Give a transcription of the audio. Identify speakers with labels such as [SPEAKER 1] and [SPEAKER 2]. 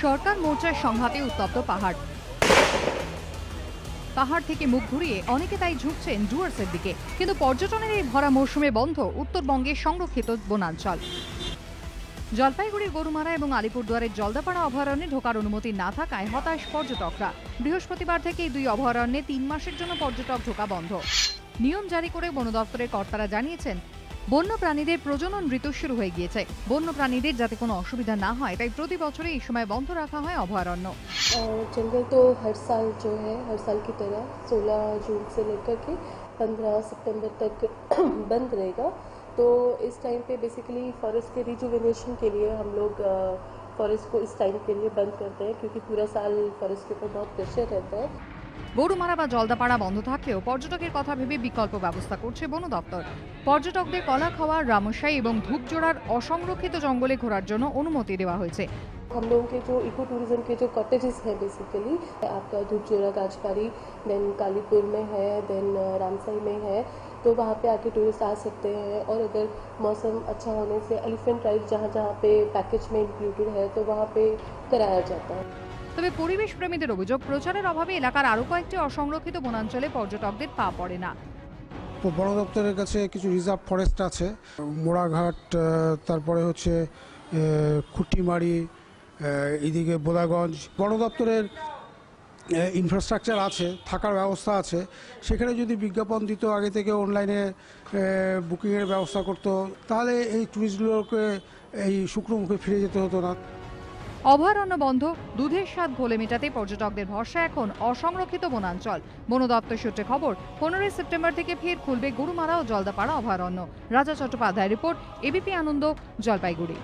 [SPEAKER 1] সরকার মোর্চার সংঘাতে উত্তপ্ত পাহাড় থেকে মুখ ঘুরিয়ে অনেকে তাই ঝুঁকছেন ডুয়ার্সের দিকে। কিন্তু পর্যটনের এই ভরা মৌসুমে বন্ধ উত্তরবঙ্গের সংরক্ষিত বনাঞ্চল। জলপাইগুড়ির গরুমারা এবং আলিপুরদুয়ারের জলদাপাড়া অভয়ারণ্যে ঢোকার অনুমতি না থাকায় হতাশ পর্যটকরা। বৃহস্পতিবার থেকে এই দুই অভয়ারণ্যে 3 মাসের জন্য পর্যটক ঢোকা বন্ধ। নিয়ম জারি করে বন দপ্তরের কর্তারা জানিয়েছেন, বন্য প্রাণীদের প্রজনন ঋতু শুরু হয়ে গিয়েছে। বন্য প্রাণীদের যাতে কোনো অসুবিধা না হয় তাই প্রতি বছরে এই সময় বন্ধ রাখা হয় অভয়ারণ্য।
[SPEAKER 2] जंगल तो हर साल जो है, हर साल की तरह 16 जून से लेकर के 15 सितंबर तक बंद रहेगा। तो इस टाइम पे बेसिकली फॉरेस्ट के रिजुवेनेशन के लिए हम लोग फॉरेस्ट को इस टाइम के लिए बंद करते हैं, क्योंकि पूरा साल फॉरेस्ट के ऊपर बहुत प्रेशर रहता है।
[SPEAKER 1] গরুমারা বা জলদাপাড়া বন্ধ থাকলেও পর্যটকের কথা ভেবে বিকল্প ব্যবস্থা করছে বন দপ্তর। পর্যটকদের কলা খাওয়া, রামসাই এবং ধূপজোড়ার অসংরক্ষিত জঙ্গলে ঘোরার জন্য অনুমতি দেওয়া হয়েছে।
[SPEAKER 2] हम लोगों के जो इको टूरिज्म के जो कॉटेजेस हैं बेसिकली आपका धूपजोड़ा गाजपारी, देन कालीपुर में है, देन रामसाई में है, तो वहाँ पे आके टूरिस्ट आ सकते हैं। और अगर मौसम अच्छा होने से एलिफेंट राइड जहाँ जहाँ पे पैकेज में इंक्लूडेड है तो वहाँ पे कराया जाता है।
[SPEAKER 1] তবে পরিবেশ প্রেমীদের অভিযোগ, প্রচারের অভাবে এলাকার আরো কয়েকটি অসংরক্ষিত বনাঞ্চলে পর্যটকদের পা পড়ে না।
[SPEAKER 3] বন দপ্তরের কাছে কিছু রিজার্ভ ফরেস্ট আছে, মোড়াঘাট, তারপরে হচ্ছে খুঁটিমারি, এদিকে বোদাগঞ্জ। বন দপ্তরের ইনফ্রাস্ট্রাকচার আছে, থাকার ব্যবস্থা আছে। সেখানে যদি বিজ্ঞাপন দিত, আগে থেকে অনলাইনে বুকিংয়ের ব্যবস্থা করতো, তাহলে এই টুরিস্টগুলোকে এই শুকনো মুখে ফিরে যেতে হতো না।
[SPEAKER 1] অভয়ারণ্য বন্ধ, দুধের স্বাদ ঘোলে মেটাতে পর্যটকদের ভরসা এখন অসংরক্ষিত বনাঞ্চল। বন দপ্তর সূত্রে খবর, 15 সেপ্টেম্বর থেকে ফের খুলবে গরুমারা ও জলদাপাড়া অভয়ারণ্য। রাজা চট্টোপাধ্যায় রিপোর্ট, এবিপি আনন্দ, জলপাইগুড়ি।